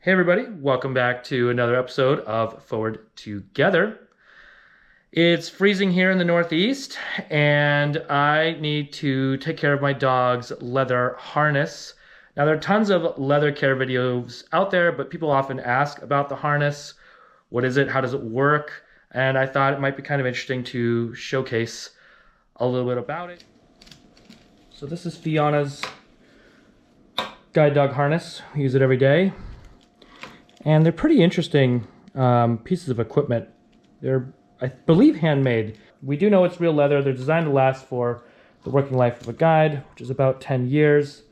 Hey everybody, welcome back to another episode of Forward Together. It's freezing here in the Northeast and I need to take care of my dog's leather harness. Now there are tons of leather care videos out there, but people often ask about the harness. What is it? How does it work? And I thought it might be kind of interesting to showcase a little bit about it. So this is Fiona's guide dog harness. We use it every day. And they're pretty interesting pieces of equipment. They're, I believe, handmade. We do know it's real leather. They're designed to last for the working life of a guide, which is about 10 years.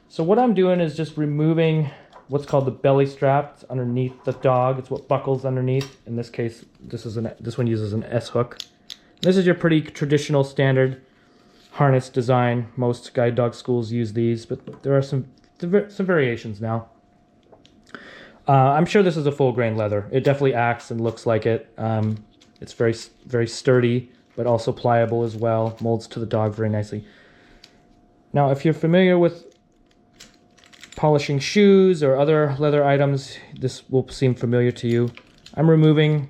So what I'm doing is just removing what's called the belly strap. It's underneath the dog. It's what buckles underneath. In this case, this one uses an S-hook. This is your pretty traditional standard harness design. Most guide dog schools use these, but there are some variations now. I'm sure this is a full grain leather. It definitely acts and looks like it. It's very, very sturdy, but also pliable as well. Molds to the dog very nicely. Now, if you're familiar with polishing shoes or other leather items, this will seem familiar to you. I'm removing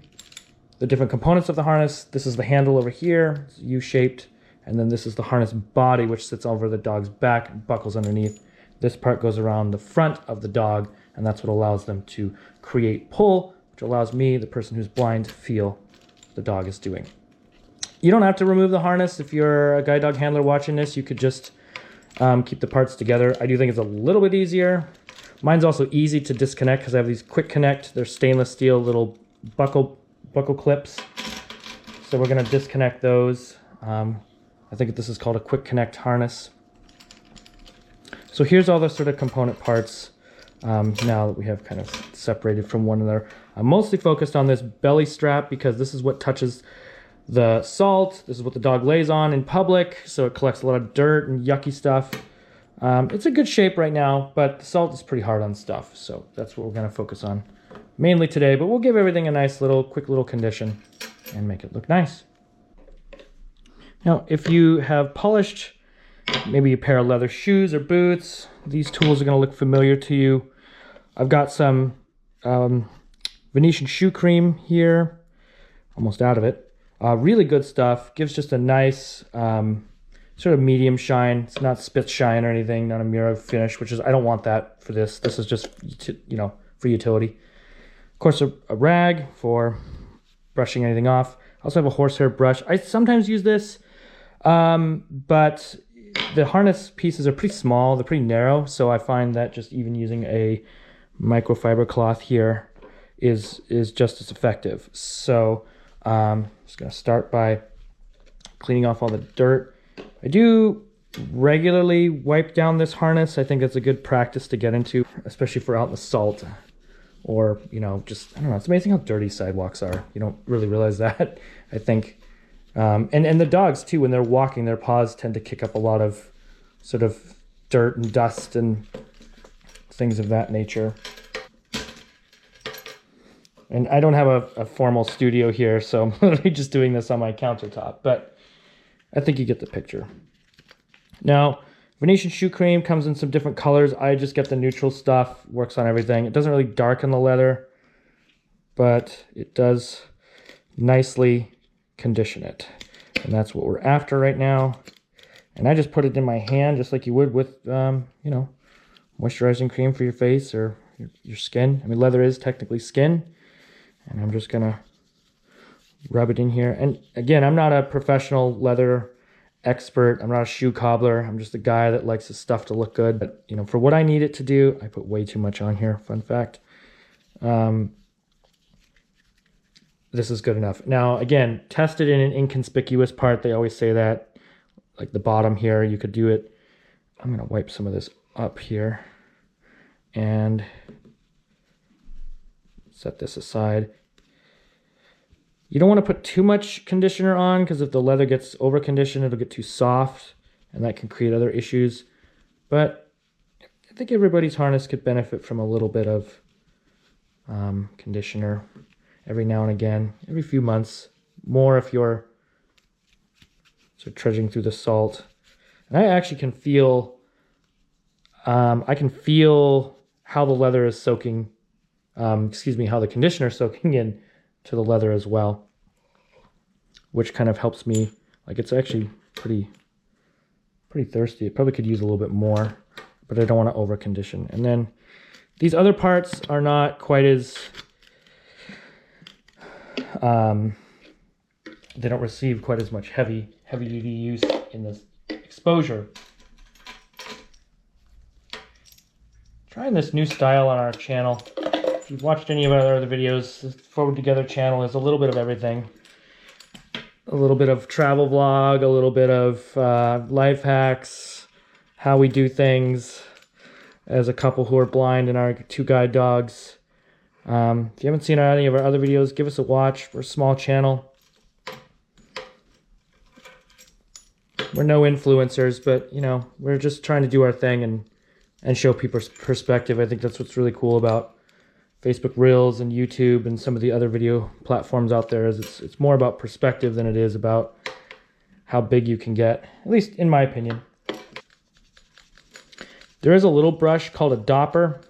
the different components of the harness. This is the handle over here, it's U-shaped, and then this is the harness body, which sits over the dog's back and buckles underneath. This part goes around the front of the dog, and that's what allows them to create pull, which allows me, the person who's blind, to feel what the dog is doing. You don't have to remove the harness. If you're a guide dog handler watching this, you could just keep the parts together. I do think it's a little bit easier. Mine's also easy to disconnect because I have these quick connect. They're stainless steel little buckle clips. So we're going to disconnect those. I think this is called a quick connect harness. So here's all the sort of component parts. Now that we have kind of separated from one another. I'm mostly focused on this belly strap because this is what touches the salt. This is what the dog lays on in public, so it collects a lot of dirt and yucky stuff. It's a good shape right now, but the salt is pretty hard on stuff, so that's what we're going to focus on mainly today, but we'll give everything a nice quick little condition and make it look nice. Now, if you have polished maybe a pair of leather shoes or boots, these tools are going to look familiar to you. I've got some Venetian shoe cream here, almost out of it. Really good stuff, gives just a nice sort of medium shine. It's not spit shine or anything, not a mirror finish, which is, I don't want that for this. This is just, for utility. Of course, a rag for brushing anything off. I also have a horsehair brush. I sometimes use this, but the harness pieces are pretty small, they're pretty narrow, so I find that just even using a microfiber cloth here is just as effective. So I'm just going to start by cleaning off all the dirt. I do regularly wipe down this harness. I think that's a good practice to get into, especially for out in the salt or, just, I don't know, it's amazing how dirty sidewalks are. You don't really realize that, I think. And the dogs too, when they're walking, their paws tend to kick up a lot of sort of dirt and dust and things of that nature. And I don't have a formal studio here, so I'm literally just doing this on my countertop, but I think you get the picture. Now, Venetian shoe cream comes in some different colors. I just get the neutral stuff, works on everything. It doesn't really darken the leather, but it does nicely condition it, and that's what we're after right now. And I just put it in my hand just like you would with moisturizing cream for your face or your skin. I mean, leather is technically skin, and I'm just gonna rub it in here. And again, I'm not a professional leather expert. I'm not a shoe cobbler. I'm just a guy that likes his stuff to look good, but for what I need it to do, I put way too much on here. Fun fact. This is good enough. Now, again, test it in an inconspicuous part. They always say that, like the bottom here, you could do it. I'm going to wipe some of this up here and set this aside. You don't want to put too much conditioner on because if the leather gets over-conditioned, it'll get too soft, and that can create other issues. But I think everybody's harness could benefit from a little bit of conditioner every now and again, every few months, more if you're sort of trudging through the salt. And I actually can feel I can feel how the leather is soaking excuse me, how the conditioner's soaking in to the leather as well, which kind of helps me. Like, it's actually pretty thirsty. It probably could use a little bit more, but I don't want to over condition. And then these other parts are not quite as they don't receive quite as much heavy duty use in this exposure. Trying this new style on our channel. If you've watched any of our other videos, the Forward Together channel is a little bit of everything. A little bit of travel vlog, a little bit of life hacks, how we do things as a couple who are blind and our 2 guide dogs. If you haven't seen any of our other videos, give us a watch. We're a small channel. We're no influencers, but, you know, we're just trying to do our thing and show people's perspective. I think that's what's really cool about Facebook Reels and YouTube and some of the other video platforms out there, is it's more about perspective than it is about how big you can get, at least in my opinion. There is a little brush called a dopper.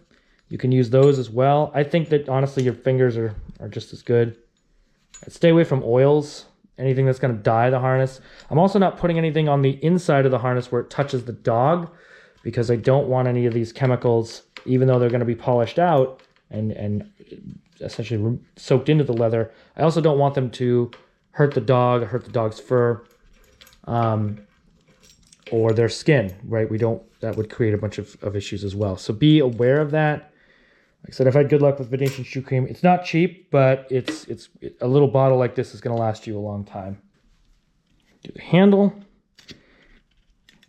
You can use those as well. I think that honestly your fingers are just as good. Stay away from oils, anything that's going to dye the harness. I'm also not putting anything on the inside of the harness where it touches the dog, because I don't want any of these chemicals, even though they're going to be polished out and essentially soaked into the leather. I also don't want them to hurt the dog, hurt the dog's fur, or their skin, right? That would create a bunch of issues as well. So be aware of that. Like I said, I've had good luck with Venetian shoe cream. It's not cheap, but it's a little bottle like this is going to last you a long time. Do the handle.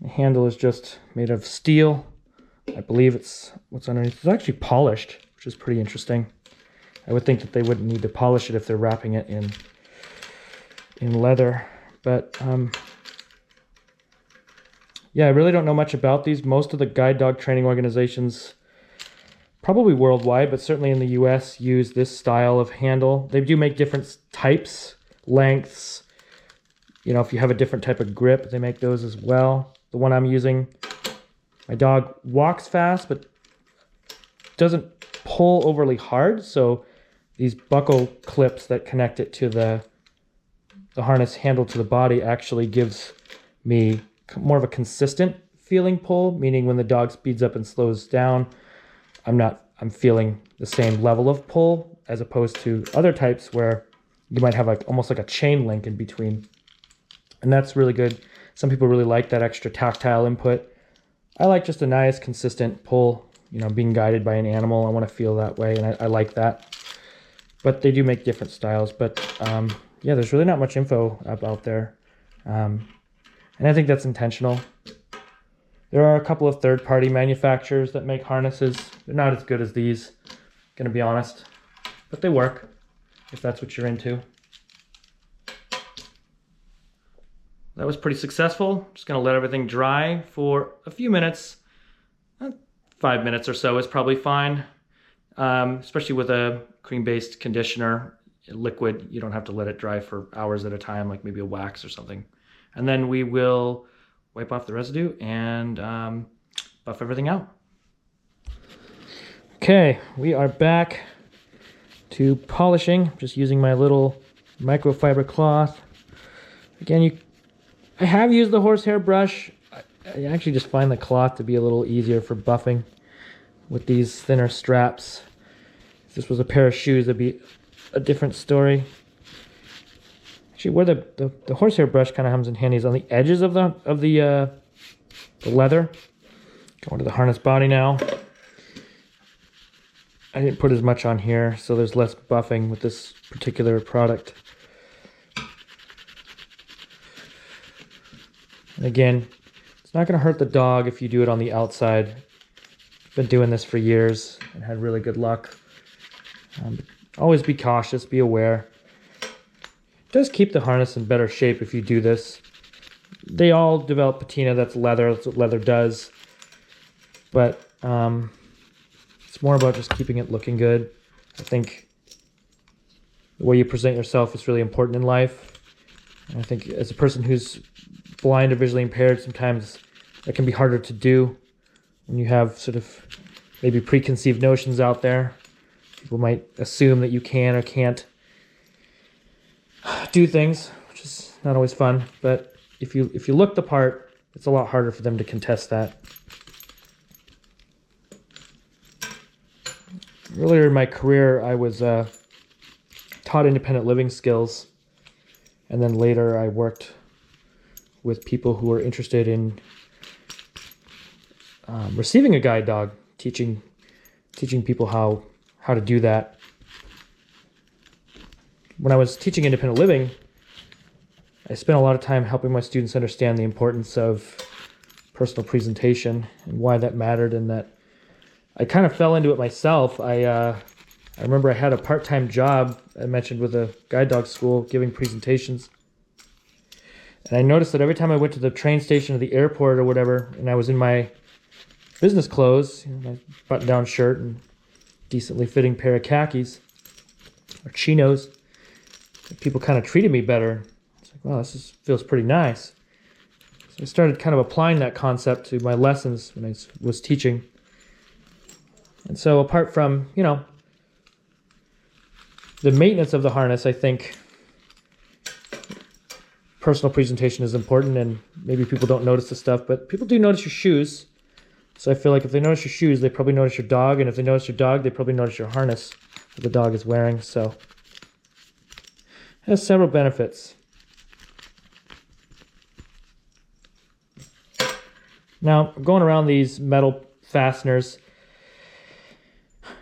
The handle is just made of steel. I believe it's what's underneath. It's actually polished, which is pretty interesting. I would think that they wouldn't need to polish it if they're wrapping it in leather. But yeah, I really don't know much about these. Most of the guide dog training organizations, probably worldwide, but certainly in the US, use this style of handle. They do make different types, lengths. You know, if you have a different type of grip, they make those as well. The one I'm using, my dog walks fast, but doesn't pull overly hard. So these buckle clips that connect it to the harness handle to the body actually gives me more of a consistent feeling pull, meaning when the dog speeds up and slows down, I'm feeling the same level of pull, as opposed to other types where you might have almost like a chain link in between. And that's really good. Some people really like that extra tactile input. I like just a nice, consistent pull, you know, being guided by an animal. I want to feel that way, and I like that. But they do make different styles. But yeah, there's really not much info out there. And I think that's intentional. There are a couple of third-party manufacturers that make harnesses. They're not as good as these, gonna be honest. But they work, if that's what you're into. That was pretty successful. Just gonna let everything dry for a few minutes. 5 minutes or so is probably fine. Especially with a cream-based conditioner, liquid, you don't have to let it dry for hours at a time, like maybe a wax or something. And then we will wipe off the residue and buff everything out. Okay, we are back to polishing. Just using my little microfiber cloth. Again, I have used the horsehair brush. I actually just find the cloth to be a little easier for buffing with these thinner straps. If this was a pair of shoes, it'd be a different story. Actually, where the horsehair brush kind of comes in handy is on the edges of the leather. Going to the harness body now. I didn't put as much on here, so there's less buffing with this particular product. And again, it's not going to hurt the dog if you do it on the outside. I've been doing this for years and had really good luck. Always be cautious, be aware. It does keep the harness in better shape if you do this. They all develop patina, that's leather, that's what leather does. But it's more about just keeping it looking good. I think the way you present yourself is really important in life. And I think as a person who's blind or visually impaired, sometimes that can be harder to do when you have sort of maybe preconceived notions out there. People might assume that you can or can't do things, which is not always fun. But if you look the part, it's a lot harder for them to contest that. Earlier in my career, I was taught independent living skills, and then later I worked with people who were interested in receiving a guide dog, teaching people how to do that. When I was teaching independent living, I spent a lot of time helping my students understand the importance of personal presentation and why that mattered, and that I kind of fell into it myself. I remember I had a part-time job, I mentioned, with a guide dog school giving presentations. And I noticed that every time I went to the train station or the airport or whatever, and I was in my business clothes, my button-down shirt and decently fitting pair of khakis or chinos, people kind of treated me better. It's like, wow, this feels pretty nice. So I started kind of applying that concept to my lessons when I was teaching. And so apart from, the maintenance of the harness, I think personal presentation is important, and maybe people don't notice the stuff, but people do notice your shoes. So I feel like if they notice your shoes, they probably notice your dog, and if they notice your dog, they probably notice your harness that the dog is wearing. So it has several benefits. Now, going around these metal fasteners,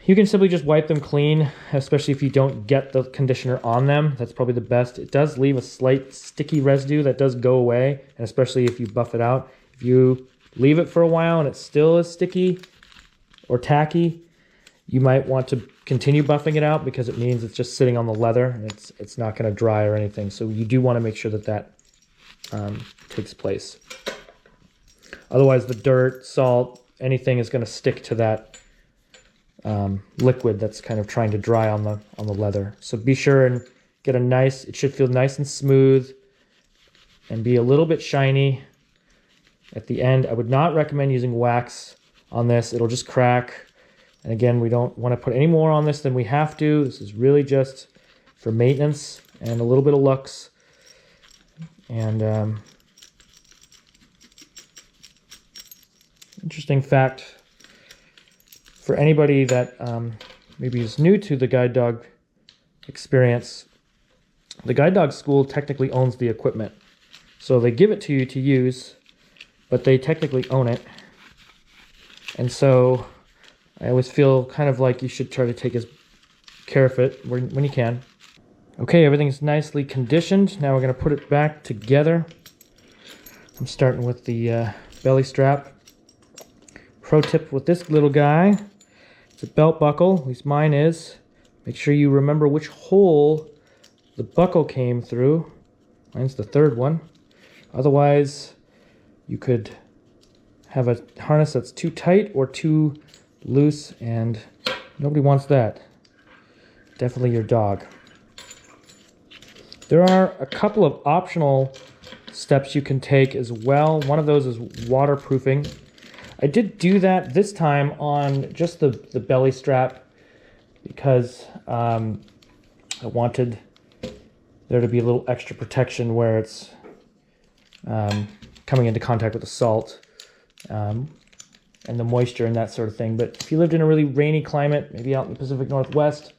you can simply just wipe them clean, especially if you don't get the conditioner on them. That's probably the best. It does leave a slight sticky residue that does go away, and especially if you buff it out. If you leave it for a while and it still is sticky or tacky, you might want to continue buffing it out, because it means it's just sitting on the leather and it's not going to dry or anything. So you do want to make sure that takes place. Otherwise, the dirt, salt, anything is going to stick to that liquid that's kind of trying to dry on the leather. So be sure and get it should feel nice and smooth and be a little bit shiny at the end. I would not recommend using wax on this. It'll just crack. And again, we don't want to put any more on this than we have to. This is really just for maintenance and a little bit of looks. And interesting fact, for anybody that maybe is new to the guide dog experience, the guide dog school technically owns the equipment. So they give it to you to use, but they technically own it. And so I always feel kind of like you should try to take as care of it when you can. Okay, everything's nicely conditioned. Now we're going to put it back together. I'm starting with the belly strap. Pro tip with this little guy, it's a belt buckle, at least mine is. Make sure you remember which hole the buckle came through. Mine's the third one. Otherwise, you could have a harness that's too tight or too loose, and nobody wants that. Definitely your dog. There are a couple of optional steps you can take as well. One of those is waterproofing. I did do that this time on just the belly strap because I wanted there to be a little extra protection where it's coming into contact with the salt and the moisture and that sort of thing. But if you lived in a really rainy climate, maybe out in the Pacific Northwest,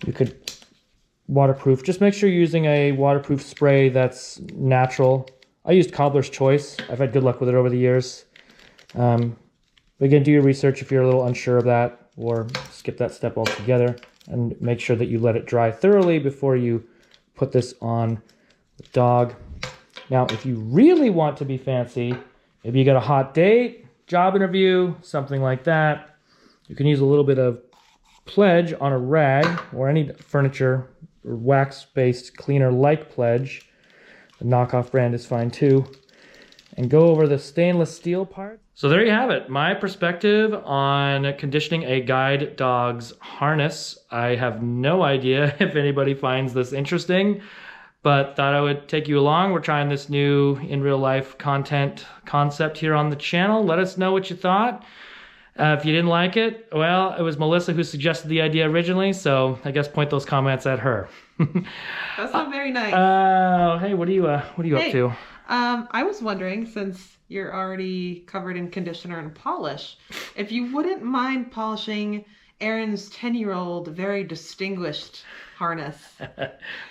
you could waterproof. Just make sure you're using a waterproof spray that's natural. I used Cobbler's Choice. I've had good luck with it over the years. But again, do your research if you're a little unsure of that, or skip that step altogether, and make sure that you let it dry thoroughly before you put this on the dog. Now, if you really want to be fancy, maybe you got a hot date, job interview, something like that, you can use a little bit of Pledge on a rag or any furniture or wax-based cleaner like Pledge. The knockoff brand is fine too. And go over the stainless steel part. So there you have it, my perspective on conditioning a guide dog's harness. I have no idea if anybody finds this interesting, but thought I would take you along. We're trying this new in real life content concept here on the channel. Let us know what you thought. If you didn't like it, well, it was Melissa who suggested the idea originally, so I guess point those comments at her. That's not very nice. Hey, what are you up to? I was wondering, since you're already covered in conditioner and polish, if you wouldn't mind polishing Aaron's 10-year-old very distinguished harness.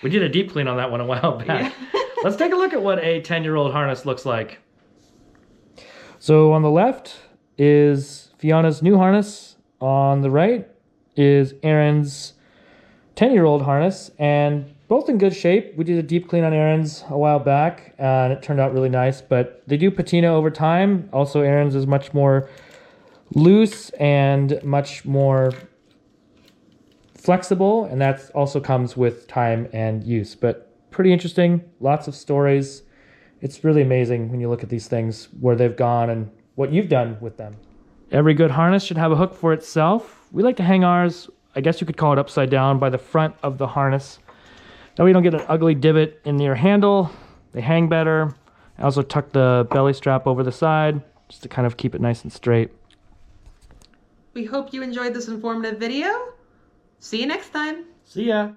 We did a deep clean on that one a while back. Yeah. Let's take a look at what a 10-year-old harness looks like. So on the left is Fiona's new harness. On the right is Aaron's 10-year-old harness, and both in good shape. We did a deep clean on Aaron's a while back, and it turned out really nice, but they do patina over time. Also, Aaron's is much more loose and much more flexible, and that also comes with time and use. But pretty interesting, lots of stories. It's really amazing when you look at these things, where they've gone and what you've done with them. Every good harness should have a hook for itself. We like to hang ours, I guess you could call it upside down, by the front of the harness. That way you don't get an ugly divot in your handle. They hang better. I also tuck the belly strap over the side just to kind of keep it nice and straight. We hope you enjoyed this informative video. See you next time. See ya.